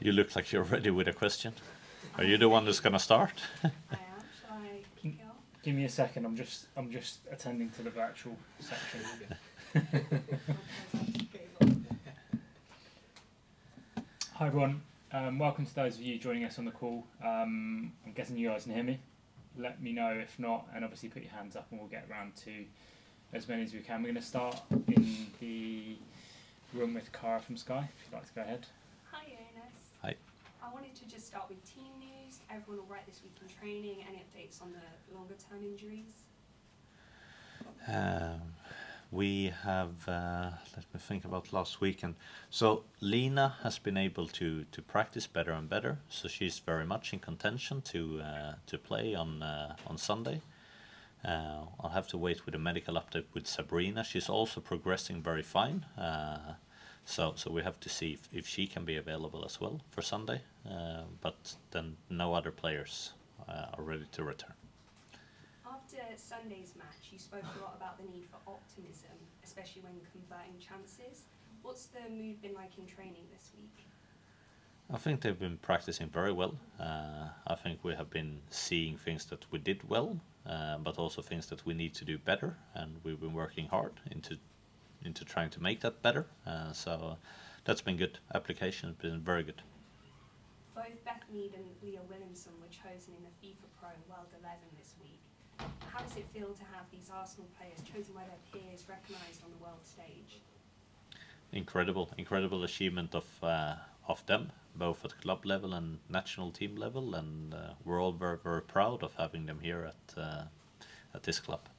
You look like you're ready with a question. Are you the one that's gonna start? I am. Shall I kick it off? Give me a second. I'm just attending to the virtual section. Hi everyone. Welcome to those of you joining us on the call. I'm guessing you guys can hear me. Let me know if not, and obviously put your hands up, and we'll get around to as many as we can. We're going to start in the room with Cara from Sky. If you'd like to go ahead. Hi, Jonas. Hi. I wanted to just start with team news. Everyone all right this week in training? Any updates on the longer term injuries? We have, let me think about last weekend. So Lena has been able to practice better and better. So she's very much in contention to play on Sunday. I'll have to wait with a medical update with Sabrina. She's also progressing very fine. So we have to see if she can be available as well for Sunday. But then no other players are ready to return. After Sunday's match, you spoke a lot about the need for optimism, especially when converting chances. What's the mood been like in training this week? I think they've been practicing very well. I think we have been seeing things that we did well, but also things that we need to do better, and we've been working hard into trying to make that better. So that's been good. Application has been very good. Both Beth Mead and Leah Williamson were chosen in the FIFA Pro World 11 this week. How does it feel to have these Arsenal players chosen by their peers, recognised on the world stage? Incredible achievement of them, both at club level and national team level, and we're all very, very proud of having them here at this club.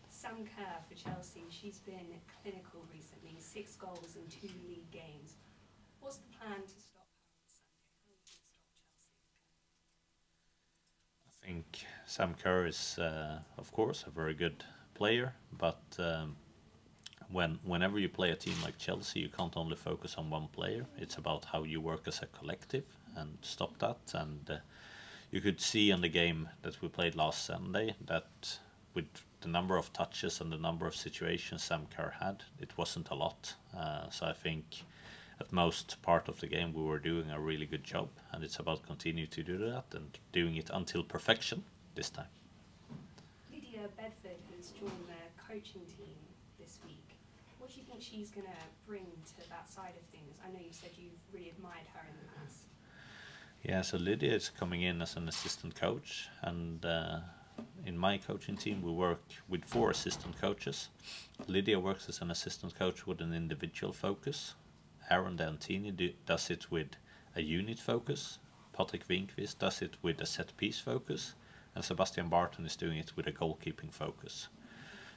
Sam Kerr for Chelsea, she's been clinical recently, 6 goals in 2 league games. What's the plan to stop her on Sunday? How are you going to stop Chelsea? I think Sam Kerr is, of course, a very good player, but whenever you play a team like Chelsea, you can't only focus on one player. It's about how you work as a collective and stop that. And you could see in the game that we played last Sunday that with the number of touches and the number of situations Sam Kerr had, it wasn't a lot. So I think at most part of the game we were doing a really good job, and it's about continue to do that and doing it until perfection this time. Lydia Bedford has joined the coaching team this week. What do you think she's going to bring to that side of things? I know you said you've really admired her in the past. Yeah, so Lydia is coming in as an assistant coach, and in my coaching team we work with 4 assistant coaches. Lydia works as an assistant coach with an individual focus. Aaron D'Antini does it with a unit focus. Patrick Winkvist does it with a set piece focus, and Sebastian Barton is doing it with a goalkeeping focus.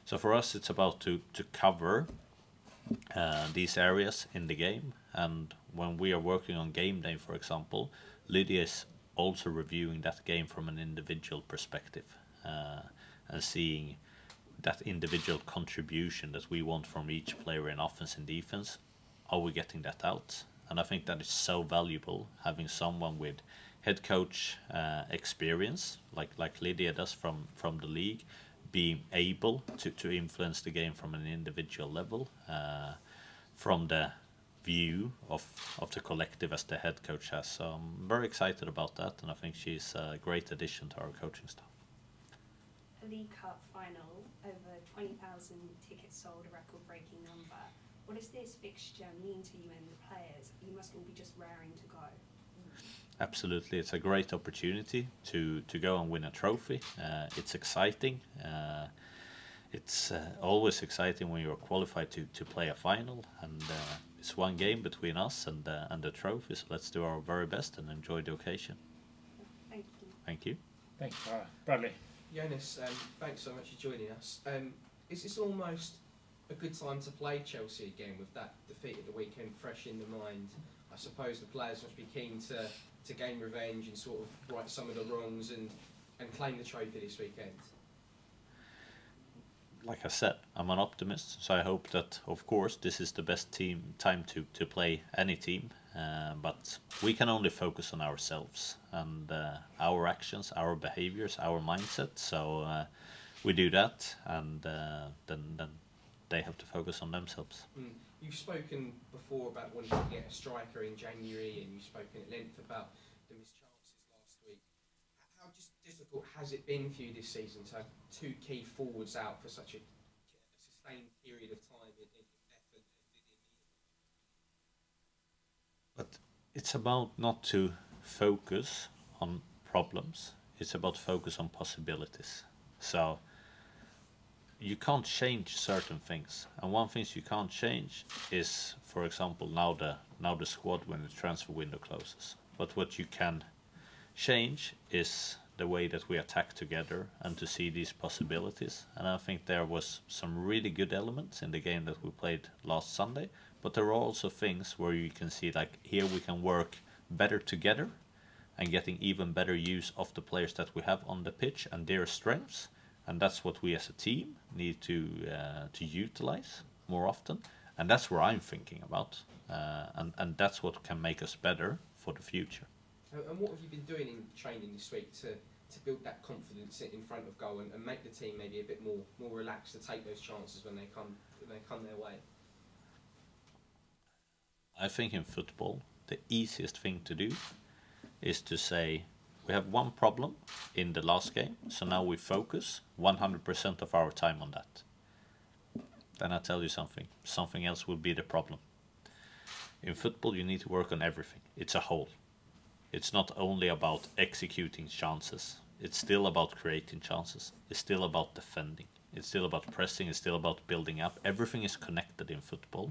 So for us it's about to cover these areas in the game, and when we are working on game day, for example, Lydia is also reviewing that game from an individual perspective and seeing that individual contribution that we want from each player in offense and defense. Are we getting that out? And I think that is so valuable, having someone with head coach experience like Lydia does from the league, being able to influence the game from an individual level, from the view of the collective as the head coach has. So I'm very excited about that, and I think she's a great addition to our coaching staff. A League Cup final, over 20,000 tickets sold, a record-breaking number. What does this fixture mean to you and the players? You must all be just raring to go. Absolutely, it's a great opportunity to go and win a trophy. It's exciting. It's always exciting when you're qualified to play a final, and it's one game between us and the trophy. So let's do our very best and enjoy the occasion. Thank you. Thank you. Thanks, Cara. Bradley. Jonas, thanks so much for joining us. Is this almost a good time to play Chelsea again with that defeat at the weekend fresh in the mind? I suppose the players must be keen to gain revenge and sort of right some of the wrongs and claim the trophy this weekend. Like I said, I'm an optimist, so I hope that, of course, this is the best time to play any team. But we can only focus on ourselves and our actions, our behaviors, our mindset. So we do that, and then they have to focus on themselves. You've spoken before about wanting to get a striker in January, and you've spoken at length about the missed chances last week. How just difficult has it been for you this season to have two key forwards out for such a sustained period of time in effort? But it's about not to focus on problems. It's about focus on possibilities. So you can't change certain things, and one thing you can't change is, for example, now the squad when the transfer window closes. But what you can change is the way that we attack together and to see these possibilities. And I think there was some really good elements in the game that we played last Sunday, but there are also things where you can see, like, here we can work better together and getting even better use of the players that we have on the pitch and their strengths. And that's what we as a team need to utilize more often. And that's where I'm thinking about. And that's what can make us better for the future. And what have you been doing in training this week to build that confidence in front of goal and make the team maybe a bit more relaxed to take those chances when they come their way? I think in football, the easiest thing to do is to say, we have one problem in the last game, so now we focus 100% of our time on that. Then I tell you something else will be the problem. In football, you need to work on everything. It's a whole. It's not only about executing chances. It's still about creating chances. It's still about defending. It's still about pressing. It's still about building up. Everything is connected in football.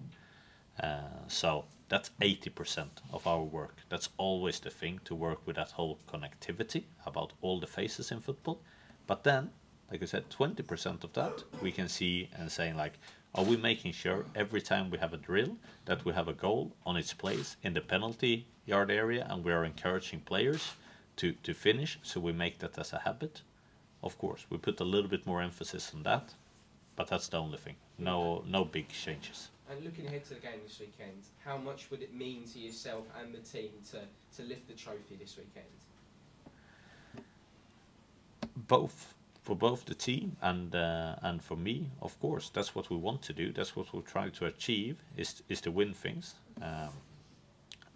So that's 80% of our work. That's always the thing, to work with that whole connectivity about all the phases in football. But then, like I said, 20% of that we can see and saying, like, are we making sure every time we have a drill that we have a goal on its place in the penalty yard area, and we are encouraging players to finish, so we make that as a habit? Of course, we put a little bit more emphasis on that, but that's the only thing. No big changes. And looking ahead to the game this weekend, how much would it mean to yourself and the team to lift the trophy this weekend? For both the team and for me, of course. That's what we want to do. That's what we'll try to achieve, is to win things.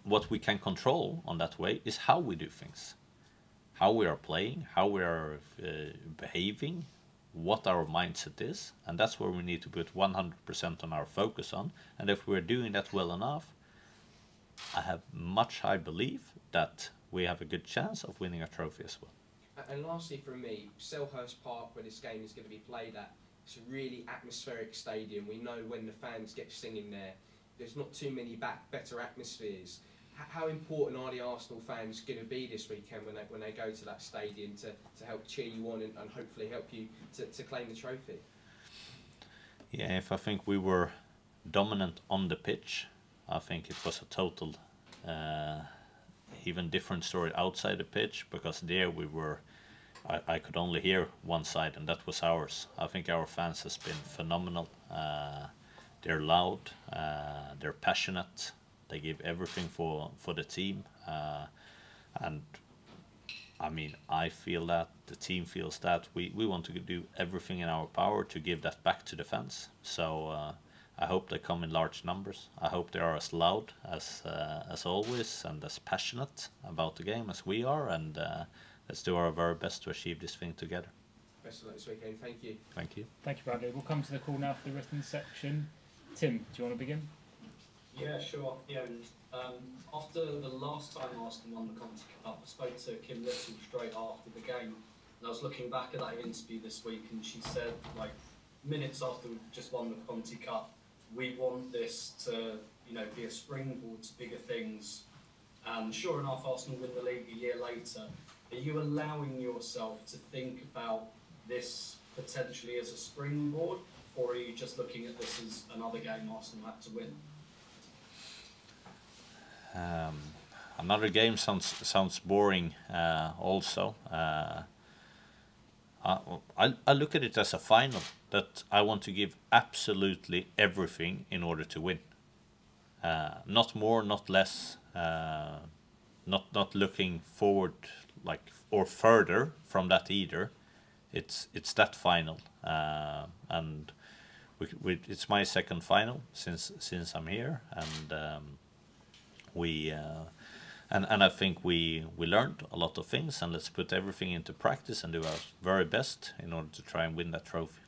What we can control on that way is how we do things, how we are playing, how we are behaving, what our mindset is, and that's where we need to put 100% on our focus on. And if we're doing that well enough, I have much high belief that we have a good chance of winning a trophy as well. And lastly from me, Selhurst Park, where this game is going to be played at, it's a really atmospheric stadium. We know when the fans get singing there, there's not too many better atmospheres. How important are the Arsenal fans going to be this weekend when they go to that stadium to help cheer you on and hopefully help you to claim the trophy? Yeah, if I think we were dominant on the pitch, I think it was a total even different story outside the pitch, because there we were, I could only hear one side, and that was ours. I think our fans has been phenomenal. They're loud, they're passionate, they give everything for the team, and I mean, I feel that, the team feels that. We want to do everything in our power to give that back to the fans. So I hope they come in large numbers. I hope they are as loud as always, and as passionate about the game as we are, and let's do our very best to achieve this thing together. Best of luck this weekend. Thank you. Thank you. Thank you, Bradley. We'll come to the call now for the written section. Tim, do you want to begin? Yeah, sure. Yeah, after the last time Arsenal won the Conti Cup, I spoke to Kim Little straight after the game, and I was looking back at that interview this week, and she said, like, minutes after we just won the Conti Cup, we want this to, be a springboard to bigger things. And sure enough, Arsenal win the league a year later. Are you allowing yourself to think about this potentially as a springboard, or are you just looking at this as another game Arsenal had to win? Another game sounds boring. Also, I look at it as a final that I want to give absolutely everything in order to win. Not more, not less. Not looking forward or further from that either. It's that final, and it's my second final since I'm here, and we and I think we learned a lot of things, and let's put everything into practice and do our very best in order to try and win that trophy.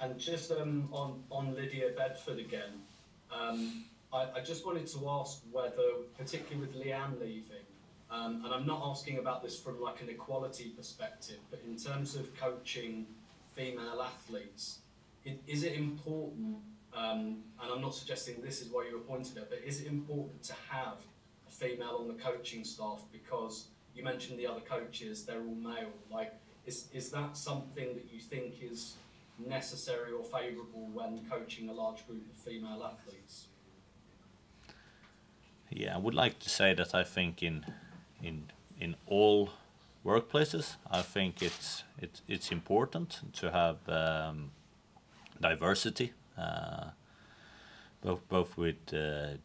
And just on Lydia Bedford again, I just wanted to ask whether, particularly with Leanne leaving, and I'm not asking about this from like an equality perspective, but in terms of coaching female athletes, is it important, and I'm not suggesting this is why you appointed her, but is it important to have a female on the coaching staff? Because you mentioned the other coaches, they're all male. Like, is that something that you think is necessary or favourable when coaching a large group of female athletes? Yeah, I would like to say that I think in all workplaces, I think it's important to have diversity, both with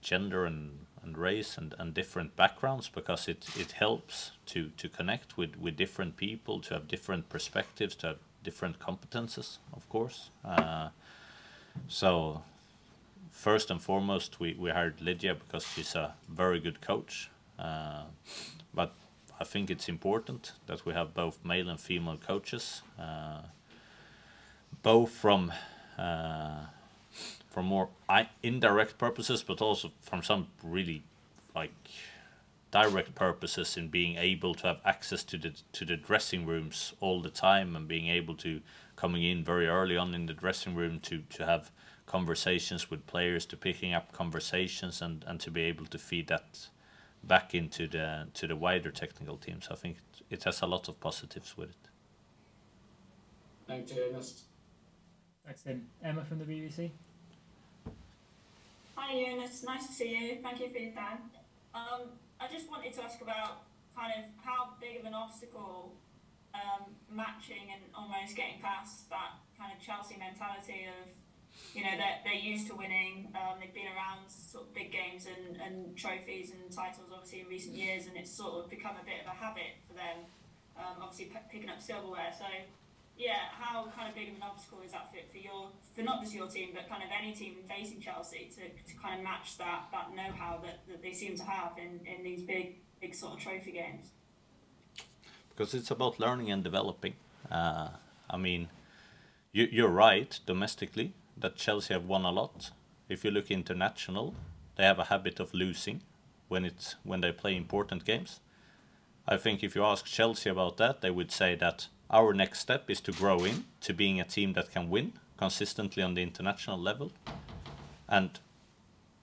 gender and race and different backgrounds, because it helps to connect with different people, to have different perspectives, to have different competences, of course. So first and foremost, we hired Lydia because she's a very good coach. But I think it's important that we have both male and female coaches, both from more indirect purposes, but also from some really like direct purposes in being able to have access to the dressing rooms all the time, and being able to coming in very early on in the dressing room to have conversations with players, to picking up conversations and to be able to feed that back into the wider technical teams. I think it has a lot of positives with it. Thank you, Jonas. Thanks, Tim. Emma from the BBC. Hi, Jonas. Nice to see you. Thank you for your time. I just wanted to ask about kind of how big of an obstacle matching and almost getting past that kind of Chelsea mentality of, you know, they're used to winning. They've been around sort of big games and trophies and titles obviously in recent years, and it's sort of become a bit of a habit for them, obviously picking up silverware. So yeah, how kind of big of an obstacle is that for not just your team, but kind of any team facing Chelsea to kind of match that know-how that they seem to have in these big sort of trophy games? Because it's about learning and developing. I mean, you're right, domestically, that Chelsea have won a lot. If you look international, they have a habit of losing when they play important games. I think if you ask Chelsea about that, they would say that our next step is to grow into being a team that can win consistently on the international level. And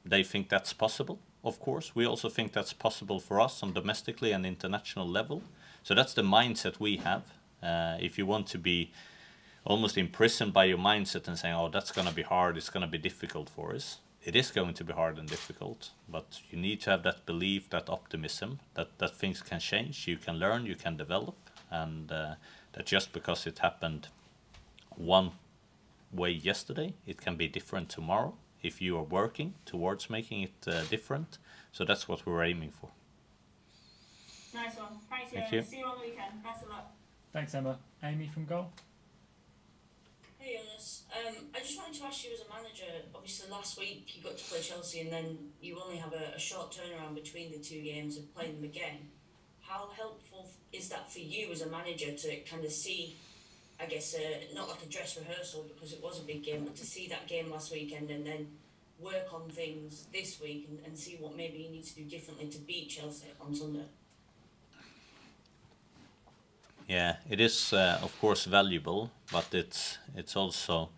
they think that's possible, of course. We also think that's possible for us on domestically and international level. So that's the mindset we have. If you want to be almost imprisoned by your mindset and saying, oh, that's going to be hard, it's going to be difficult for us. It is going to be hard and difficult, but you need to have that belief, that optimism, that things can change, you can learn, you can develop, and that just because it happened one way yesterday, it can be different tomorrow if you are working towards making it different. So that's what we're aiming for. Nice one. Thanks, Thank you. you. See you on the weekend. Best of luck. Thanks, Emma. Amy from goal. Hey Jonas, I just wanted to ask you as a manager, obviously last week you got to play Chelsea and then you only have a short turnaround between the two games of playing them again. How helpful is that for you as a manager to kind of see, I guess, not like a dress rehearsal because it was a big game, but to see that game last weekend and then work on things this week and see what maybe you need to do differently to beat Chelsea on Sunday? Yeah, it is of course valuable, but it's also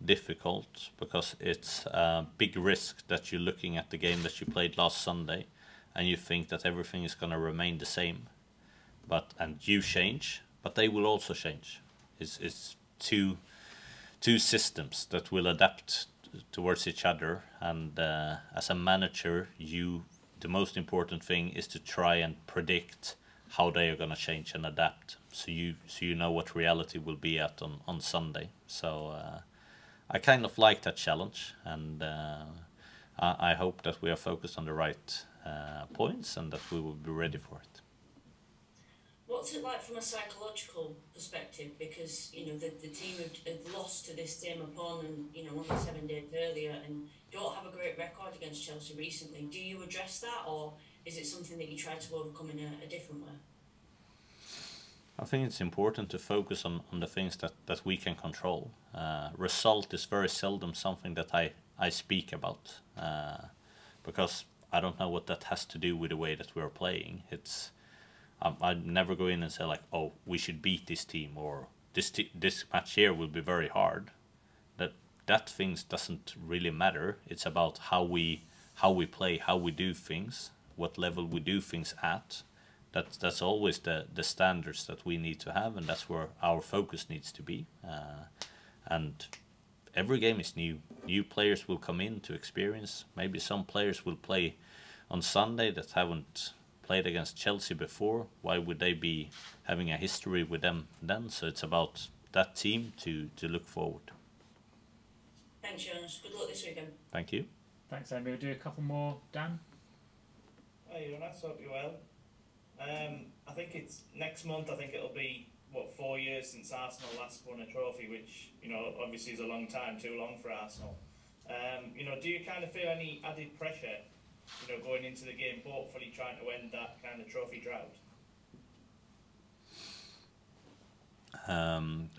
difficult because it's a big risk that you're looking at the game that you played last Sunday and you think that everything is going to remain the same, and you change, but they will also change. It's two systems that will adapt towards each other, and as a manager, the most important thing is to try and predict how they are going to change and adapt, so you know what reality will be at on Sunday. So I kind of like that challenge, and I hope that we are focused on the right points and that we will be ready for it. What what's it like from a psychological perspective? Because, you know, the team had lost to this same opponent, you know, only 7 days earlier and don't have a great record against Chelsea recently. Do you address that, or is it something that you try to overcome in a different way? I think it's important to focus on the things that we can control. Result is very seldom something that I speak about, because I don't know what that has to do with the way that we're playing. It's I'd never go in and say like, oh, we should beat this team, or this match here will be very hard. That things doesn't really matter. It's about how we play, how we do things, what level we do things at. That's always the standards that we need to have, and that's where our focus needs to be. And every game is new. New players will come in to experience. Maybe some players will play on Sunday that haven't played against Chelsea before. Why would they be having a history with them then? So it's about that team to look forward. Thanks, Jonas. Good luck this weekend. Thank you. Thanks, Amy. We'll do a couple more. Dan? Hey, Jonas, hope you're well. I think it's next month. I think it'll be 4 years since Arsenal last won a trophy, which, you know, obviously is a long time, too long for Arsenal. You know, do you kind of feel any added pressure, you know, going into the game, hopefully trying to end that kind of trophy drought?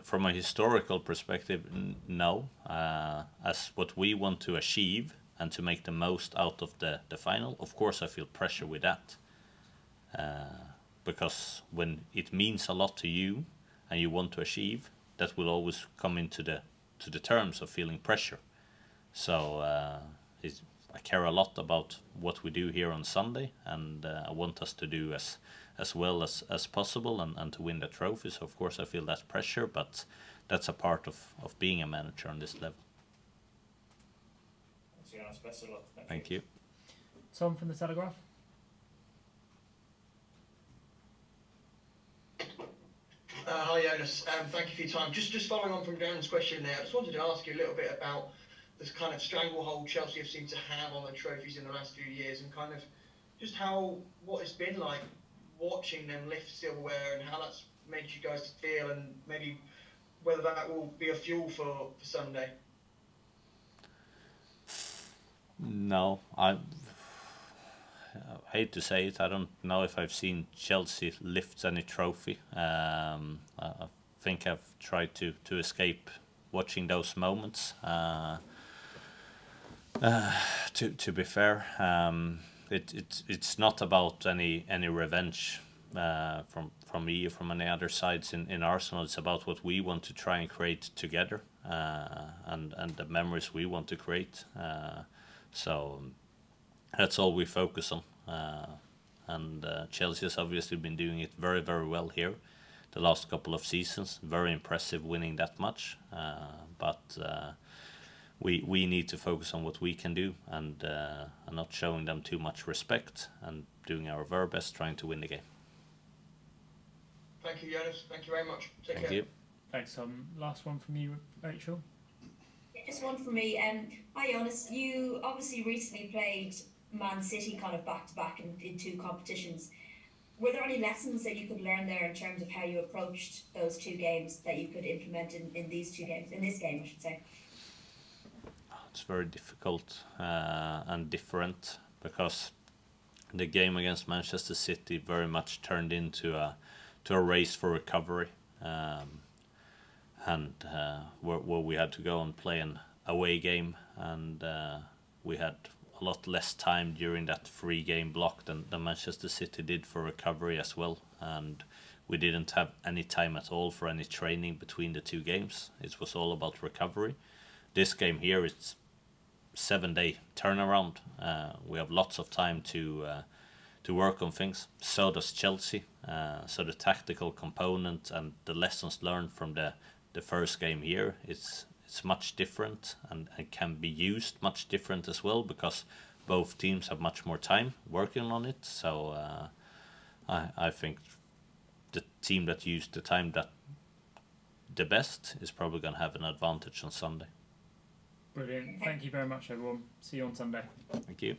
From a historical perspective, no. As what we want to achieve and to make the most out of the final, of course I feel pressure with that. Because when it means a lot to you and you want to achieve, that will always come into the terms of feeling pressure. So I care a lot about what we do here on Sunday, and I want us to do as well as possible and to win the trophy. So of course I feel that pressure, but that's a part of being a manager on this level. Thanks, best of luck. Thank you. Tom from the Telegraph. Hi Jonas, thank you for your time. Just following on from Dan's question there, I just wanted to ask you a little bit about this kind of stranglehold Chelsea have seemed to have on the trophies in the last few years, and kind of just what it's been like watching them lift silverware and how that's made you guys feel, and maybe whether that will be a fuel for Sunday. No, I hate to say it, I don't know if I've seen Chelsea lift any trophy. I think I've tried to escape watching those moments. To be fair, it's not about any revenge from me or from any other sides in Arsenal. It's about what we want to try and create together, and the memories we want to create. So that's all we focus on. And Chelsea has obviously been doing it very, very well here the last couple of seasons. Very impressive winning that much. But we need to focus on what we can do, and not showing them too much respect, and doing our very best trying to win the game. Thank you, Jonas. Thank you very much. Take Thank care. you. Thanks, last one from you, Rachel. Just one from me. Hi, Jonas. You obviously recently played Man City kind of back-to-back in two competitions. Were there any lessons that you could learn there in terms of how you approached those two games that you could implement in these two games, in this game, I should say? It's very difficult and different, because the game against Manchester City very much turned into a race for recovery, and where we had to go and play an away game, and we had a lot less time during that 3-game block than Manchester City did for recovery as well, and we didn't have any time at all for any training between the two games. It was all about recovery. This game here, it's 7-day turnaround. We have lots of time to work on things. So does Chelsea. So the tactical component and the lessons learned from the first game here, it's much different, and can be used much different as well, because both teams have much more time working on it. So I think the team that used the time that the best is probably going to have an advantage on Sunday. Brilliant. Thank you very much, everyone. See you on Sunday. Thank you.